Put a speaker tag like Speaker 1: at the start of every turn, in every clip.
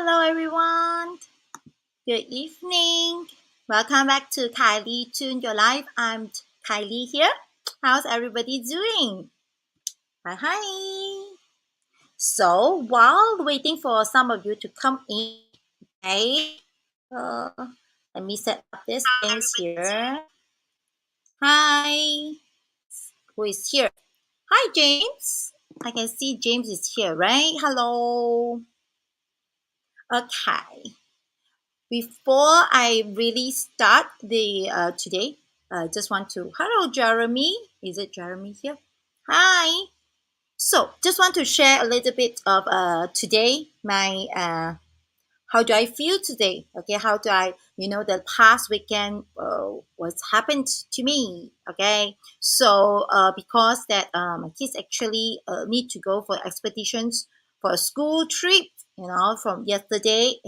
Speaker 1: Hello everyone. Good evening. Welcome back to Kylie Tune Your Life. I'm Kylie here. How's everybody doing? Hi. So while waiting for some of you to come in, okay, uh, let me set up this things here. Hi. Who is here? Hi, James. I can see James is here, right? Hello. Okay. Before I really start the today, I just want to hello Jeremy. Is it Jeremy here? Hi. So just want to share a little bit of today my how do I feel today? Okay, how do I the past weekend what's happened to me? Okay, so because that my kids actually need to go for expeditions for a school trip, from yesterday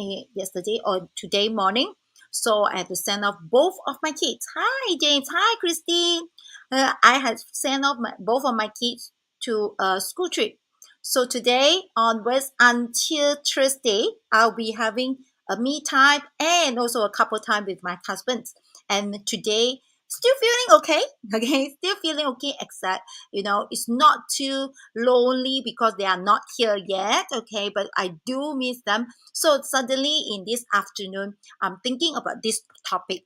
Speaker 1: or today morning. So I had to send off both of my kids. Hi James, hi Christine. I had sent off both of my kids to a school trip. So today onwards until Thursday, I'll be having a me time and also a couple time with my husband. And today, still feeling okay. Okay, still feeling okay. Except it's not too lonely because they are not here yet. Okay, but I do miss them. So suddenly in this afternoon, I'm thinking about this topic.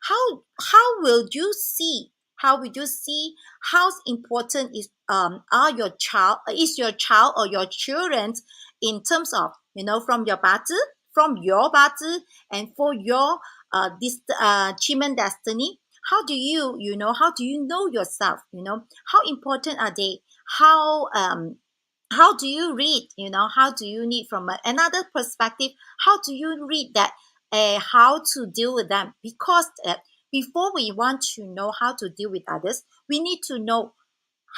Speaker 1: How will you see? How will you see how important is your child or your children in terms of from your batu and for your Qi Men Destiny. How do you know yourself? How important are they? How do you read? How do you need from another perspective? How do you read that? How to deal with them? Because before we want to know how to deal with others, we need to know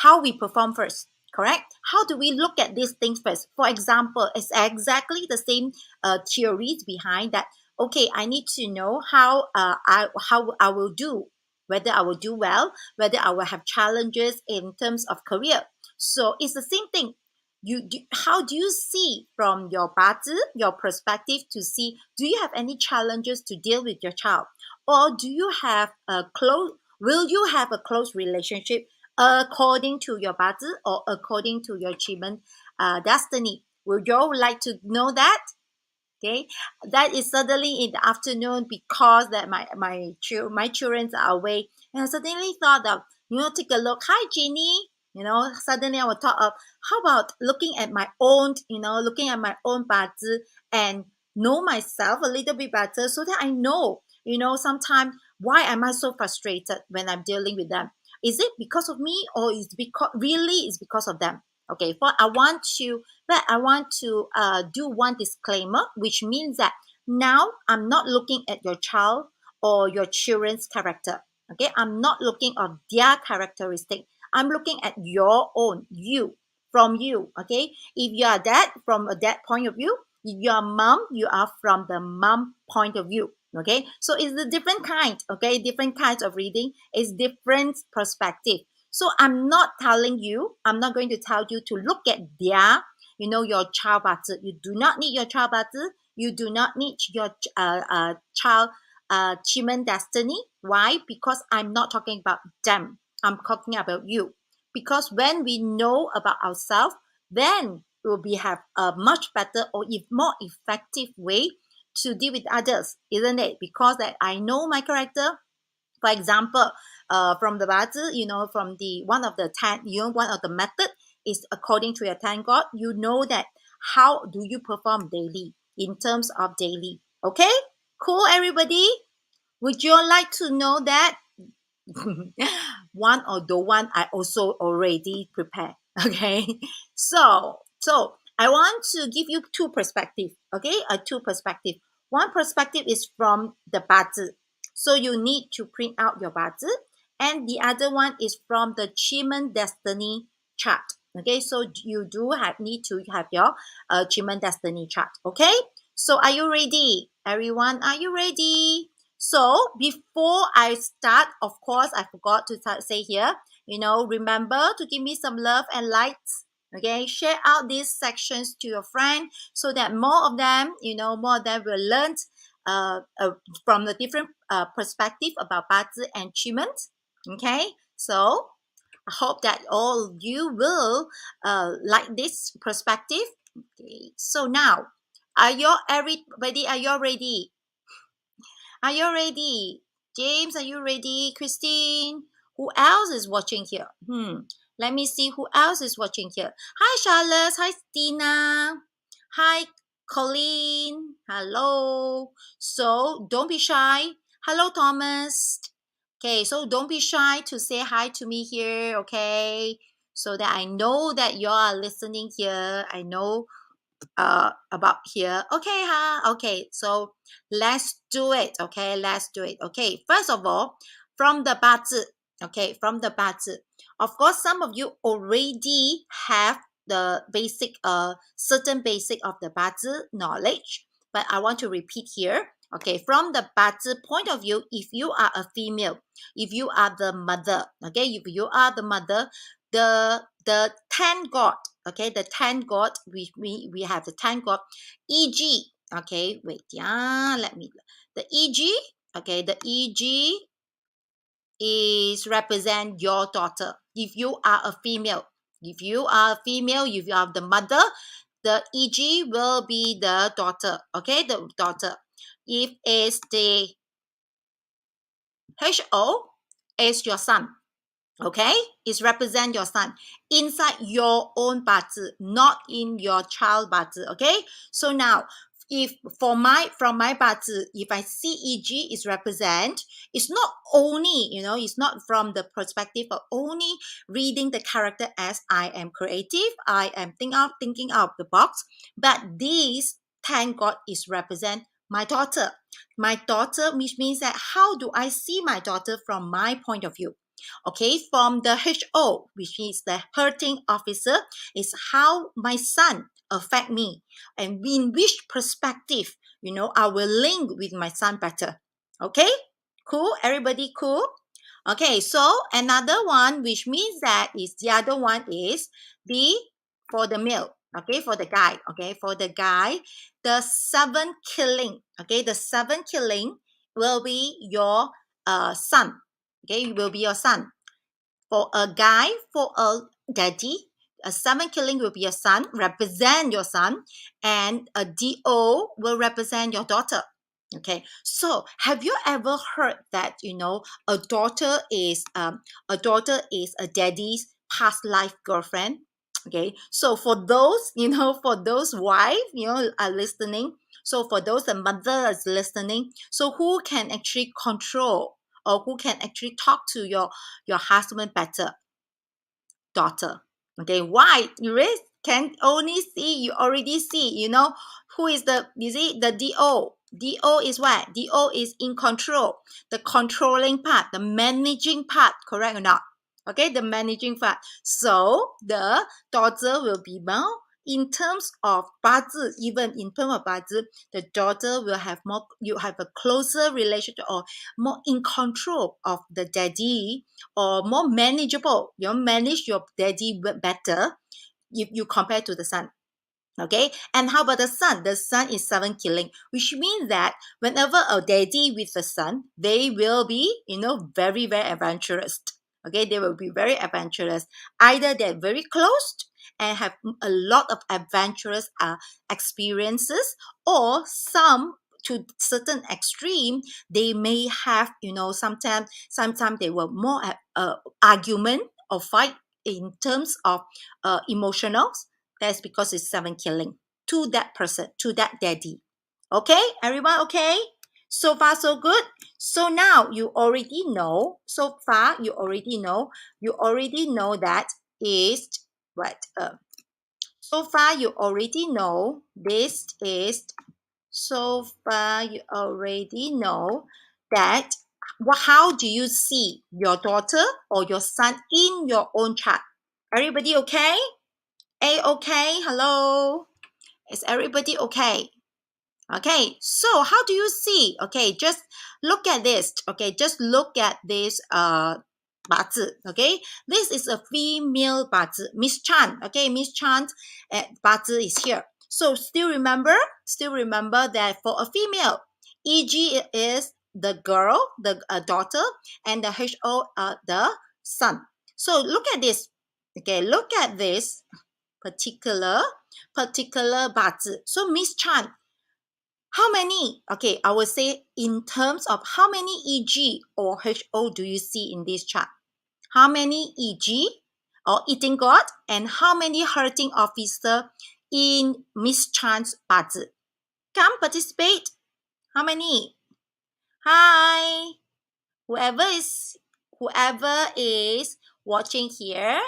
Speaker 1: how we perform first. Correct? How do we look at these things first? For example, it's exactly the same theories behind that. Okay, I need to know how I will do, whether I will do well, whether I will have challenges in terms of career. So it's the same thing. How do you see from your perspective to see, do you have any challenges to deal with your child, or do you have a close will you have a close relationship according to your batu or according to your achievement destiny? Would you all like to know that? Okay, that is suddenly in the afternoon because that my children are away, and I suddenly thought of take a look. Hi, Jenny. Suddenly I will thought of how about looking at my own batu and know myself a little bit better, so that I know sometimes why am I so frustrated when I'm dealing with them? Is it because of me, or is because really is because of them? Okay, I want to do one disclaimer, which means that now I'm not looking at your child or your children's character. Okay, I'm not looking at their characteristic. I'm looking at your own, from you. Okay, if you are that from a dad point of view, if you are mom, you are from the mom point of view. Okay, so it's a different kind. Okay, different kinds of reading is different perspective. So I'm not going to tell you to look at your child batu. You do not need your child batu. You do not need your child Qi Men Destiny. Why? Because I'm not talking about them. I'm talking about you. Because when we know about ourselves, then we have a much better or more effective way to deal with others, isn't it? Because that I know my character. For example, from the batu, from the one of the 10, one of the method is according to your 10 God. You know that how do you perform daily in terms of daily. Okay, cool, everybody. Would you like to know that? One or the one I also already prepared. Okay, so I want to give you two perspectives. Okay, two perspective. One perspective is from the batu, so you need to print out your batu, and the other one is from the Qi Men Destiny chart. Okay, so you need to have your Qi Men Destiny chart. Okay, so are you ready, everyone? Are you ready? So before I start, of course, I forgot to say here, remember to give me some love and likes. Okay, share out these sections to your friend so that more of them, more of them will learn from the different perspective about Bazi and QiMen. Okay, so I hope that all of you will like this perspective. Okay, so now, everybody, are you ready? Are you ready? James, are you ready? Christine, who else is watching here? Let me see who else is watching here. Hi, Charlotte. Hi, Tina. Hi, Colleen. Hello. So don't be shy. Hello, Thomas. Okay, so don't be shy to say hi to me here, okay? So that I know that you are listening here. I know about here. Okay, huh? Okay, so let's do it. Okay, let's do it. Okay, first of all, from the 八字. Okay, from the 八字. Of course, some of you already have the basic, certain basic of the 八字 knowledge, but I want to repeat here. Okay, from the 八字 point of view, if you are a female, if you are the mother, okay, if you are the mother, the 10 god, okay, the 10 god, we have the 10 god, eg, okay, wait, yeah, let me, the eg, okay, the eg is represent your daughter. If you are a female, if you are a female, if you are the mother, the eg will be the daughter, okay, the daughter. If it's the ho, is your son. Okay, it's represent your son inside your own 八字, not in your child 八字. Okay, so now if from my 八字, if I see EG is represent, it's not only, it's not from the perspective of only reading the character as I am creative, I am thinking out of the box, but this, thank God, is represent my daughter. My daughter, which means that how do I see my daughter from my point of view? Okay, from the HO, which is the hurting officer, is how my son affect me and in which perspective, I will link with my son better. Okay, cool, everybody cool? Okay, so another one, which means that is the other one is the, for the male, okay, for the guy, okay, for the guy, the 7 killing, okay, the 7 killing will be your son. Okay, will be your son. For a guy, for a daddy, a 7 killing will be your son, represent your son, and a DO will represent your daughter. Okay, so have you ever heard that a daughter is a daddy's past life girlfriend? Okay, so for those for those wives are listening, so for those the mothers listening, so who can actually control or who can actually talk to your husband better? Daughter. Okay, why? You can only see, you already see, who is the, you see, the DO. DO is what? DO is in control, the controlling part, the managing part, correct or not? Okay, the managing part. So the daughter will be more in terms of 八字, even in terms of 八字, the daughter will have more, you have a closer relationship or more in control of the daddy, or more manageable. You manage your daddy better if you compare to the son. Okay, and how about the son? The son is 7 killing, which means that whenever a daddy with the son, they will be, very, very adventurous. Okay, they will be very adventurous. Either they're very close and have a lot of adventurous experiences, or some to certain extreme, they may have, sometimes they will more argument or fight in terms of emotionals. That's because it's 7 killing to that person, to that daddy. Okay, everyone okay? So far, so good. So now you already know, so far you already know that is what? So far you already know this is, so far you already know that how do you see your daughter or your son in your own chart? Everybody okay? Okay, hello. Is everybody okay? Okay, so how do you see? Okay, just look at this. Okay, just look at this Bazi. Okay, this is a female Bazi. Miss Chan. Okay, Miss Chan Bazi is here. So still remember that for a female, EG is the girl, the daughter, and the HO the son. So look at this. Okay, look at this particular Bazi. So Miss Chan, how many? Okay, I will say in terms of how many EG or HO do you see in this chart? How many EG or eating god and how many hurting officer in Miss Chan's Bazi? Come participate. How many? Hi. Whoever is watching here.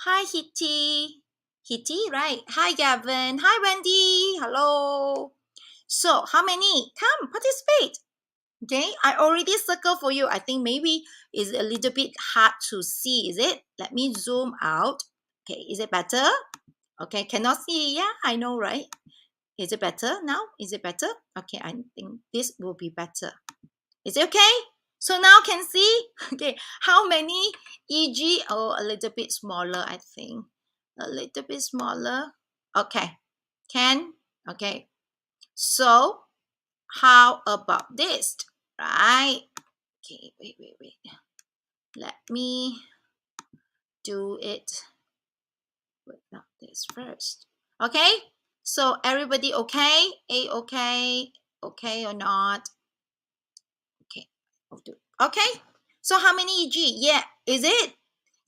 Speaker 1: Hi Hitty. Hitty, right? Hi Gavin. Hi Wendy. Hello. So how many? Come participate. Okay, I already circled for you. I think maybe it's a little bit hard to see, is it? Let me zoom out. Okay, is it better? Okay, cannot see. Yeah, I know, right? Is it better now? Is it better? Okay, I think this will be better. Is it okay? So now can see? Okay, how many EG? Oh, a little bit smaller, I think. A little bit smaller. Okay, can? Okay, so how about this? Right? Okay, wait. Let me do it without this first. Okay, so everybody okay? Okay? Okay or not? Okay, I'll do. Okay, so how many EG? Yeah, is it?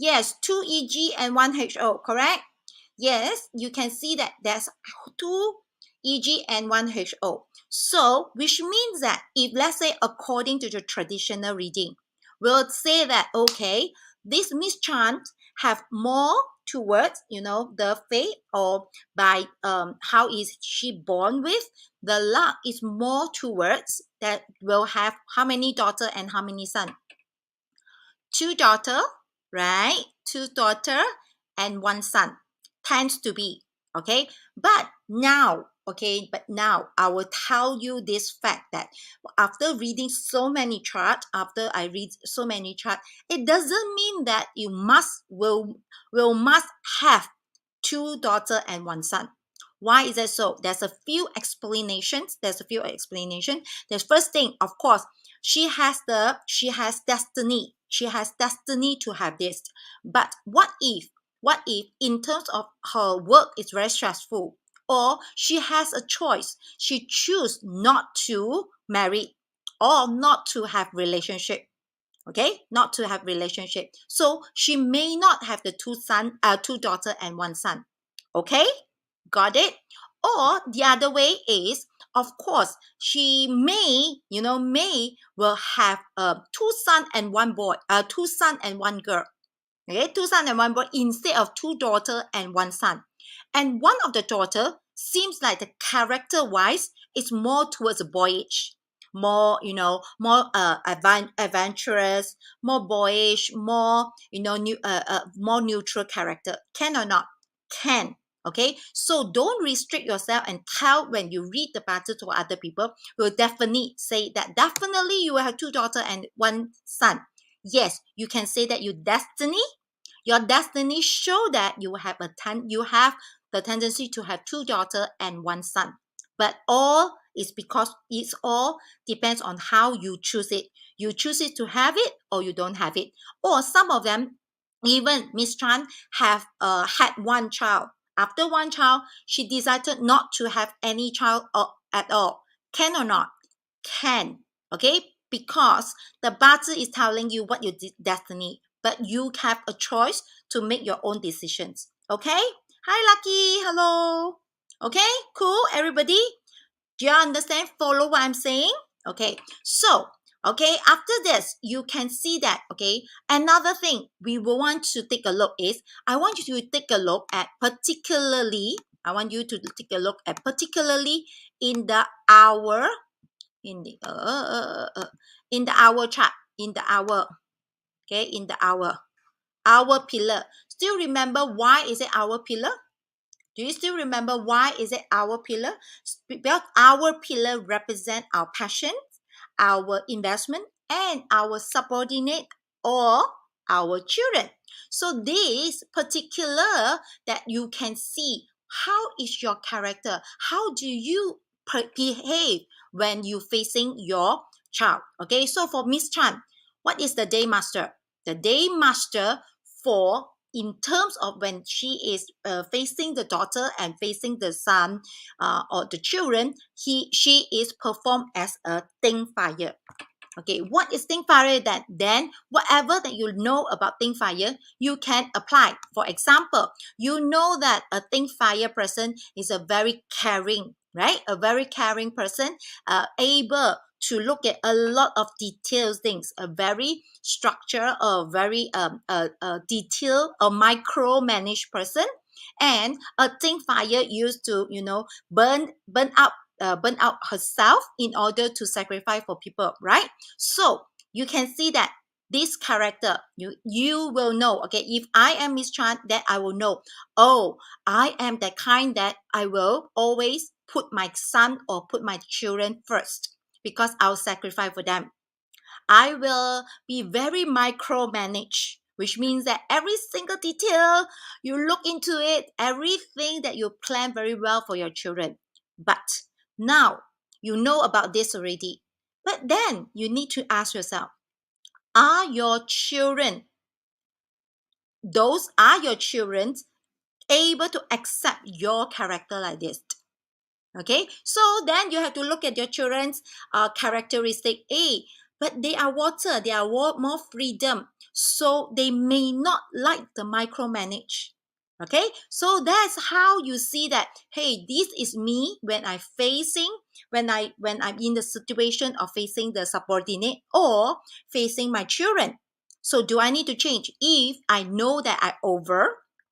Speaker 1: Yes, 2 EG and 1 HO, correct? Yes, you can see that there's 2 EG and 1 HO. So, which means that if, let's say, according to the traditional reading, we'll say that, okay, this Miss Chan have more towards, the faith or by how is she born with, the luck is more towards that will have how many daughter and how many son? 2 daughter, right? 2 daughter and 1 son tends to be, okay? But now I will tell you this fact that after reading so many charts, it doesn't mean that you must have 2 daughter and 1 son. Why is that so? There's a few explanations. The first thing, of course, she has destiny. She has destiny to have this. But what if in terms of her work is very stressful, or she has a choice, she choose not to marry or not to have relationship, okay, not to have relationship, so she may not have the 2 daughter and 1 son. Okay, got it? Or the other way is, of course, she will have 2 son and 1 boy, 2 son and 1 girl. Okay, 2 son and 1 boy instead of 2 daughter and 1 son. And one of the daughter seems like the character wise is more towards boyish, more adventurous, more boyish, more more neutral character. Can or not? Can. Okay, so don't restrict yourself and tell when you read the battle to other people. Will definitely say that definitely you will have 2 daughter and 1 son. Yes, you can say that your destiny show that you have the tendency to have 2 daughter and 1 son. But all is because it's all depends on how you choose it. You choose it to have it or you don't have it. Or some of them, even Miss Chan have had 1 child. After 1 child, she decided not to have any child at all. Can or not? Can. Okay, because the Bazi is telling you what your destiny, but you have a choice to make your own decisions. Okay, hi Lucky, hello. Okay, cool, everybody, do you understand? Follow what I'm saying? Okay, so after this you can see that, okay, another thing we will want to take a look is, I want you to take a look at particularly in the hour, in the hour chart, in the hour, okay, in the hour pillar. Still remember why is it our pillar? Do you still remember why is it our pillar? Because our pillar represent our passion, our investment, and our subordinate or our children. So this particular that you can see how is your character, how do you behave when you facing your child. Okay, so for Miss Chan, what is the day master? The day master for in terms of when she is facing the daughter and facing the son or the children, she is performed as a Ting fire. Okay, what is Think Fire that then whatever that you know about Think Fire, you can apply. For example, you know that a Think Fire person is a very caring, right? A very caring person, able to look at a lot of detailed things, a very structured, a very detailed, a micro-managed person. And a Think Fire used to, burn out herself in order to sacrifice for people, right? So you can see that this character, you will know, okay, if I am Miss Chan, that I will know, oh, I am the kind that I will always put my son or put my children first because I'll sacrifice for them. I will be very micromanage, which means that every single detail you look into it, everything that you plan very well for your children. But now you know about this already. But then you need to ask yourself, are your children, those are your children able to accept your character like this? Okay, so then you have to look at your children's characteristic. But they are water, they are more freedom, so they may not like the micromanage. Okay, so that's how you see that, hey, this is me when I'm in the situation of facing the subordinate or facing my children. So do I need to change? If I know that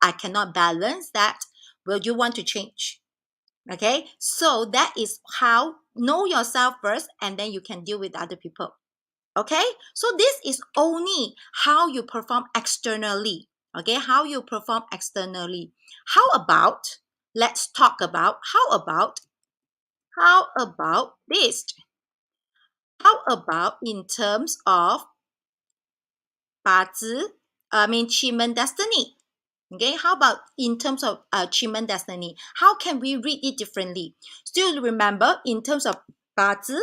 Speaker 1: I cannot balance that, will you want to change? Okay, so that is how know yourself first, and then you can deal with other people. Okay, so this is only how you perform externally. Okay, how you perform externally. How about, let's talk about, how about this? How about in terms of Bazi, Qi Men Destiny? Okay, how about in terms of Qi Men Destiny? How can we read it differently? Still remember, in terms of Bazi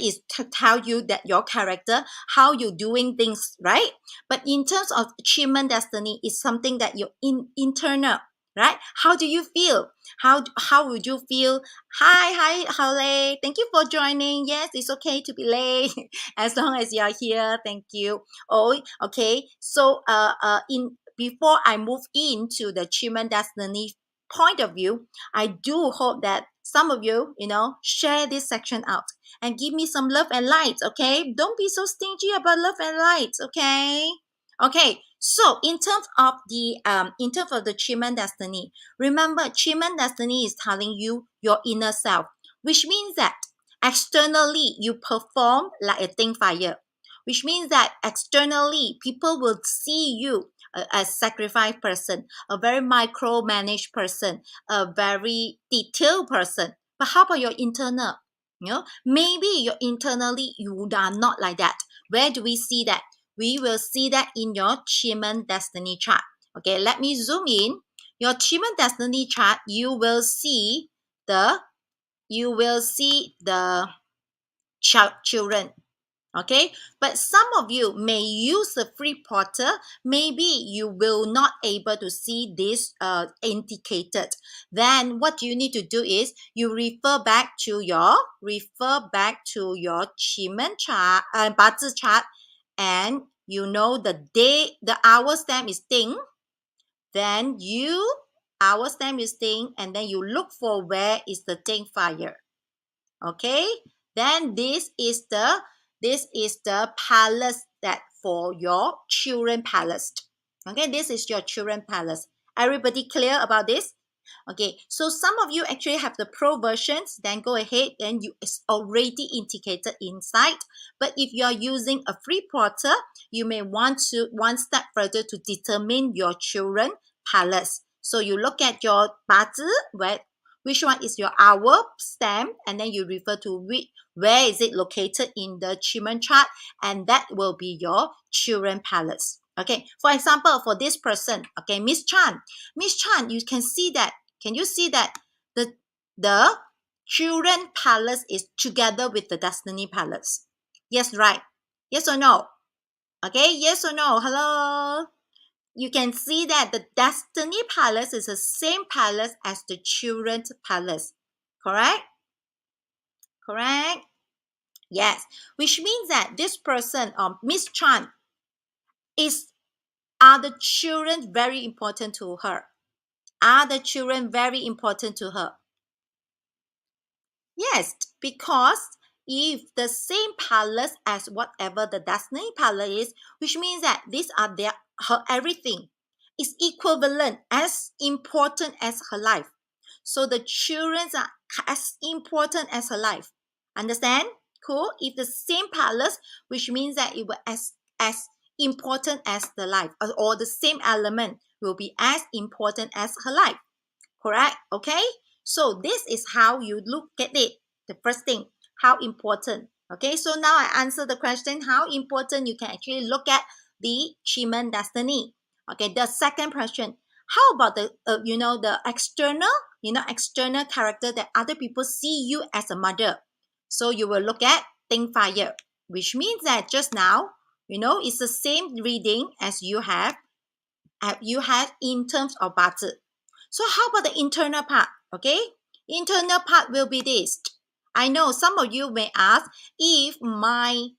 Speaker 1: is to tell you that your character, how you're doing things, right? But in terms of Qi Men Destiny, is something that you're internal, right? How do you feel? How would you feel? Hi, Hale. Thank you for joining. Yes, it's okay to be late as long as you're here. Thank you. Oh, okay. So, in before I move into the Qi Men Destiny point of view, I do hope that some of you, share this section out and give me some love and light, okay? Don't be so stingy about love and light, okay? Okay, so in terms of the Qi Men Destiny, remember Qi Men Destiny is telling you your inner self, which means that externally you perform like a Ting Fire, which means that externally people will see you a sacrifice person, a very micromanaged person, a very detailed person. But how about your internal? Maybe your internally you are not like that. Where do we see that? We will see that in your Qi Men Destiny chart. Okay, let me zoom in. Your Qi Men Destiny chart, you will see the children. Okay, but some of you may use the free portal. Maybe you will not able to see this indicated. Then what you need to do is you refer back to your Qi Men chart, Bazi chart, and you know the hour stamp is Ting. Then hour stamp is Ting, and then you look for where is the Ting fire. Okay, then this is the palace that for your children palace. Okay, this is your children palace. Everybody clear about this? Okay, so some of you actually have the pro versions, then go ahead and it's already indicated inside. But if you are using a free portal, you may want to one step further to determine your children palace. So you look at your Bazi, which one is your hour stamp, and then you refer to where is it located in the Qi Men chart, and that will be your children palace. Okay, for example, for this person, okay, Miss Chan, you can see that. Can you see that the children palace is together with the Destiny palace? Yes, right. Yes or no? Okay, yes or no? Hello. You can see that the Destiny palace is the same palace as the children's palace. Correct? Correct? Yes. Which means that this person, Miss Chan, are the children very important to her? Are the children very important to her? Yes, because if the same palace as whatever the Destiny palace is, which means that these are her everything is equivalent, as important as her life. So the children are as important as her life. Understand? Cool. If the same palace, which means that it will as important as the life, or the same element will be as important as her life. Correct? Okay. So this is how you look at it. The first thing, how important. Okay. So now I answer the question, how important you can actually look at the Qi Men Destiny. Okay. The second question, how about the the external, external character that other people see you as a mother. So you will look at Think Fire, which means that just now, it's the same reading as you had in terms of Bazi. So how about the internal part? Okay, internal part will be this. I know some of you may ask if my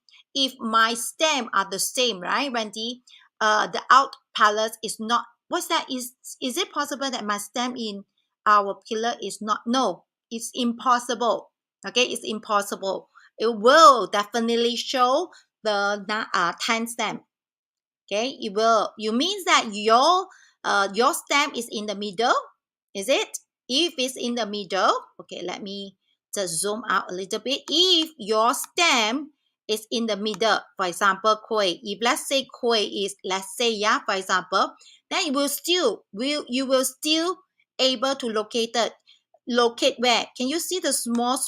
Speaker 1: stem are the same, right? When the out palace is not. What's that? Is it possible that my stem in our pillar is not? No, it's impossible. Okay, it's impossible. It will definitely show the 10 stem. Okay, it will. You means that your stem is in the middle, is it? If it's in the middle, okay, let me just zoom out a little bit. If your stem is in the middle, for example, Koi. If let's say Koi is, let's say, yeah, for example, then you will still able to locate where? Can you see the small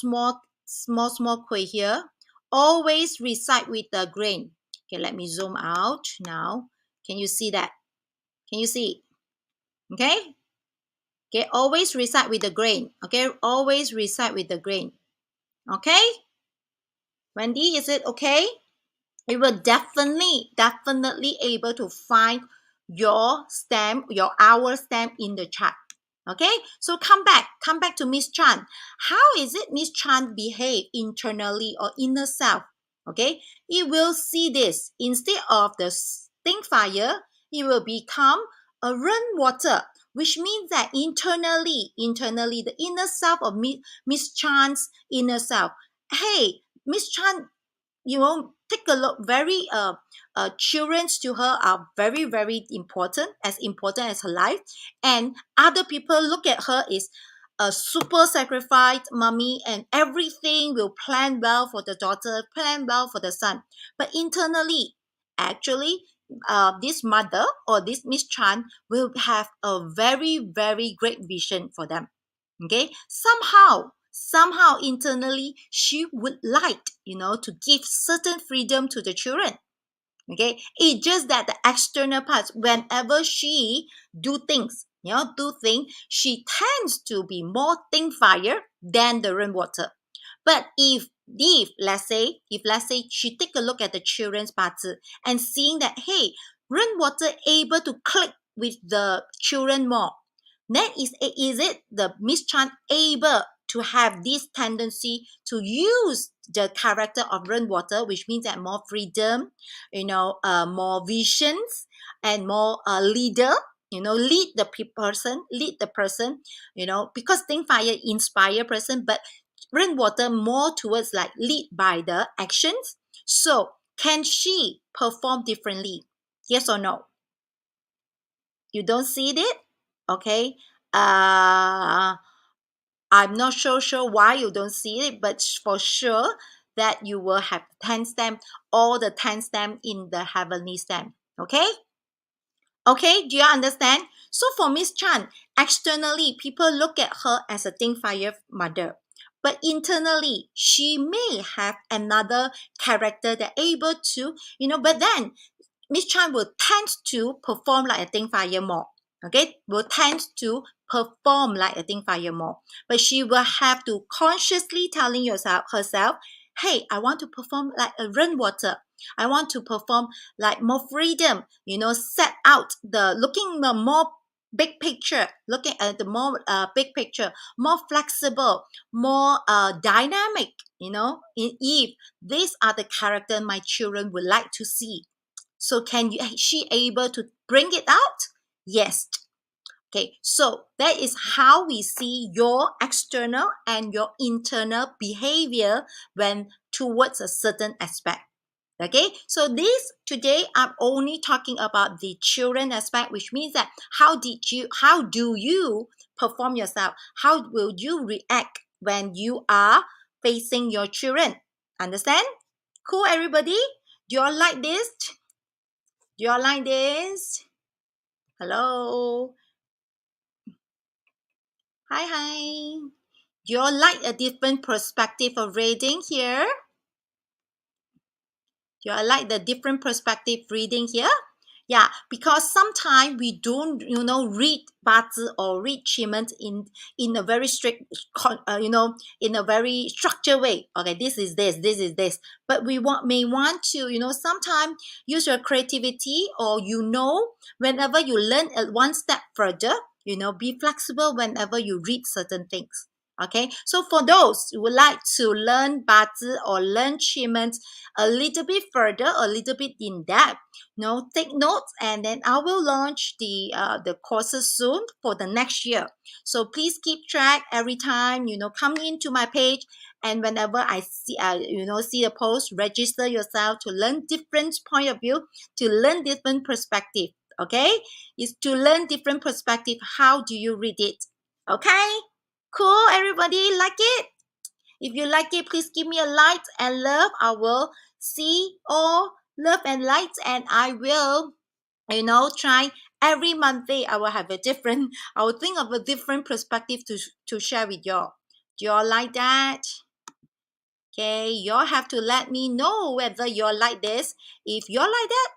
Speaker 1: Koi here? Always reside with the grain. Okay, let me zoom out now. Can you see that? Can you see? Okay. Okay, always reside with the grain. Okay, always reside with the grain. Okay. Wendy, is it okay? You will definitely able to find your stem, your hour stem in the chart. Okay, so come back to Miss Chan. How is it Miss Chan behave internally or inner self? Okay, it will see this. Instead of the Think Fire, it will become a Run Water, which means that internally, the inner self of Miss Chan's inner self. Hey, Miss Chan, take a look. Children to her are very important, as her life, and other people look at her is a super sacrificed mommy, and everything will plan well for the daughter, plan well for the son. But internally, actually, this mother or this Miss Chan will have a very great vision for them. Okay, somehow internally she would like to give certain freedom to the children. Okay, it's just that the external parts, whenever she do things, she tends to be more Think Fire than the Rainwater. But if let's say she take a look at the children's parts and seeing that, hey, Rainwater able to click with the children more, then is it the Miss Chan able to have this tendency to use the character of Rainwater, which means that more freedom, more visions, and more leader, lead the person, because Think Fire inspire person, but Rainwater more towards like lead by the actions. So can she perform differently? Yes or no? You don't see it? Okay. Uh, I'm not so sure why you don't see it, but for sure that you will have 10 stem, all the 10 stem in the heavenly stem. Okay? Okay, do you understand? So for Miss Chan, externally, people look at her as a Think Fire mother. But internally, she may have another character that able to, but then Miss Chan will tend to perform like a think fire more. Okay, will tend to perform like a think fire more. But she will have to consciously telling herself, hey, I want to perform like a rainwater. I want to perform like more freedom, set out the looking the more big picture, looking at the more big picture, more flexible, more dynamic, if these are the character my children would like to see. So she able to bring it out? Yes. Okay, so that is how we see your external and your internal behavior when towards a certain aspect. Okay, so this today I'm only talking about the children aspect, which means that how do you perform yourself? How will you react when you are facing your children? Understand? Cool, everybody? Do you all like this? Do you all like this? Hello? Hi. Do you all like a different perspective of reading here? Do you all like the different perspective reading here? Yeah, because sometimes we don't, read Bazi or read QiMen in a very strict, in a very structured way. Okay, this is this. But we may want to, sometimes use your creativity, or whenever you learn one step further, be flexible whenever you read certain things. Okay, so for those who would like to learn Bazi or learn QiMen a little bit further, a little bit in depth, take notes, and then I will launch the courses soon for the next year. So please keep track every time, come into my page, and whenever I see see the post, register yourself to learn different point of view, to learn different perspective. Okay, is to learn different perspective. How do you read it? Okay, cool, everybody, like it? If you like it, please give me a like and love. I will see all love and likes, and I will, try every Monday. I will have a different, I will think of a different perspective to share with y'all. Do y'all like that? Okay, y'all have to let me know whether y'all like this. If y'all like that,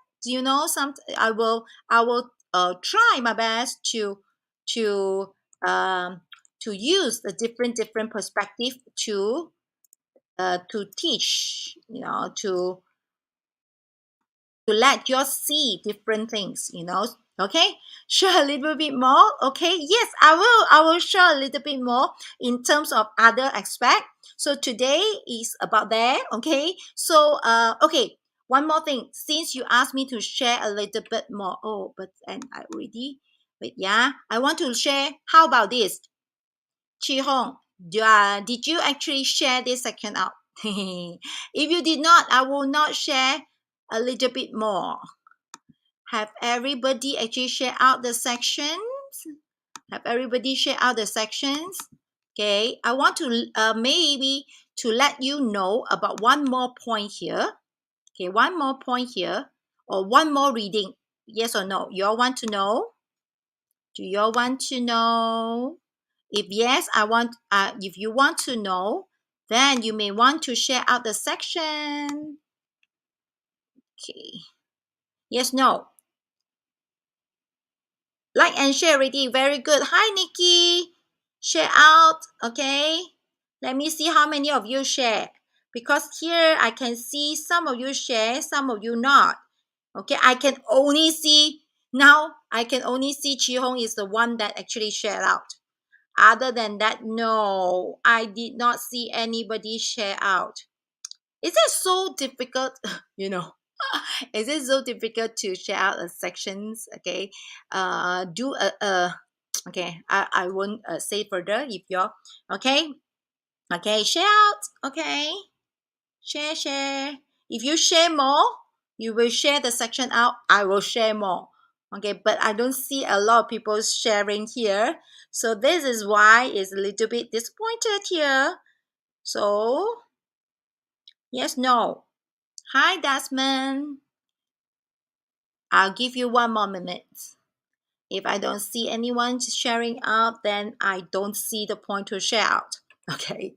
Speaker 1: I will try my best to um to use the different perspective to teach, to let you see different things, okay, share a little bit more. Okay, yes, I will share a little bit more in terms of other aspect. So today is about that. Okay, so okay, one more thing, since you asked me to share a little bit more. And I already wait. Yeah, I want to share. How about this, Chi Hong? Did you actually share this section out? If you did not, I will not share a little bit more. Have everybody actually share out the sections? Have everybody share out the sections? Okay, I want to maybe to let you know about one more point here. Okay, one more point here, or one more reading. Yes or no? You all want to know? Do you all want to know? If yes, if you want to know, then you may want to share out the section. Okay. Yes, no. Like and share already. Very good. Hi, Nikki. Share out. Okay. Let me see how many of you share. Because here I can see some of you share, some of you not. Okay. I can only see Chi Hong is the one that actually shared out. Other than that, no, I did not see anybody share out. Is it so difficult? Is it so difficult to share out the sections? Okay, do okay, I won't say further if you're okay. Okay, share out. Okay, share. If you share more, you will share the section out. I will share more. Okay, but I don't see a lot of people sharing here. So this is why it's a little bit disappointed here. So, yes, no. Hi, Desmond. I'll give you one more minute. If I don't see anyone sharing out, then I don't see the point to share out. Okay.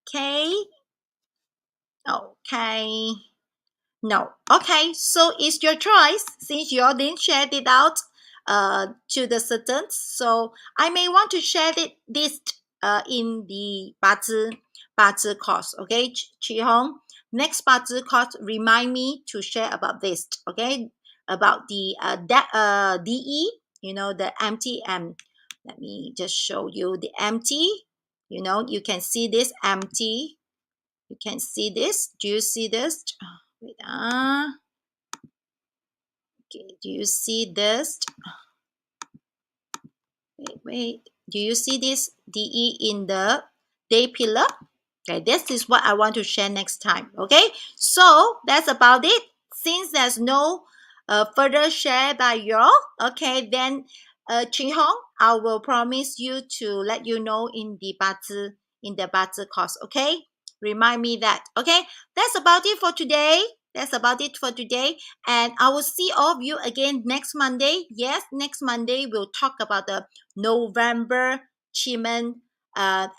Speaker 1: Okay. Okay. No. Okay, so it's your choice since you all didn't share it out to the students. So I may want to share this in the 八字 course. Okay, Chi Hong. Next 八字 course, remind me to share about this. Okay, about the DE. You know the empty M. Let me just show you the empty. You know you can see this empty. You can see this. Do you see this? Wait, okay, do you see this? Wait. Do you see this DE in the day pillar? Okay, this is what I want to share next time. Okay, so that's about it. Since there's no further share by y'all, okay, then Ching Hong, I will promise you to let you know in the Bazi course. Okay, remind me that. Okay, that's about it for today. That's about it for today. And I will see all of you again next Monday. Yes, next Monday we'll talk about the November Qi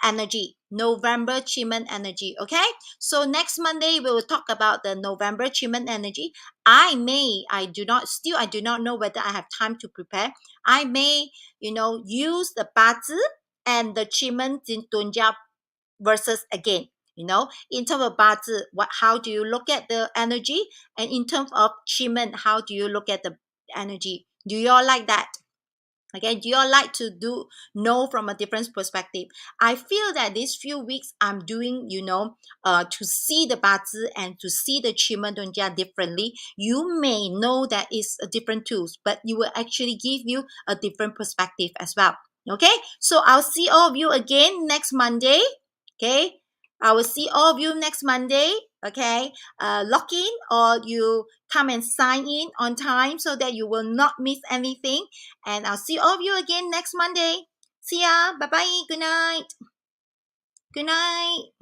Speaker 1: energy. November Qi energy. Okay, so next Monday we will talk about the November Qi energy. I do not know whether I have time to prepare. I may use the Bazi and the Qi Men Dun Jia versus again. In terms of Bazi, how do you look at the energy, and in terms of Qi Men, how do you look at the energy? Do you all like that? Okay, do you all like to know from a different perspective? I feel that these few weeks I'm doing, to see the Bazi and to see the Qi Men Dun Jia differently. You may know that it's a different tools, but you will actually give you a different perspective as well. Okay, so I'll see all of you again next Monday. Okay, I will see all of you next Monday. Okay, log in or you come and sign in on time so that you will not miss anything. And I'll see all of you again next Monday. See ya. Bye bye. Good night. Good night.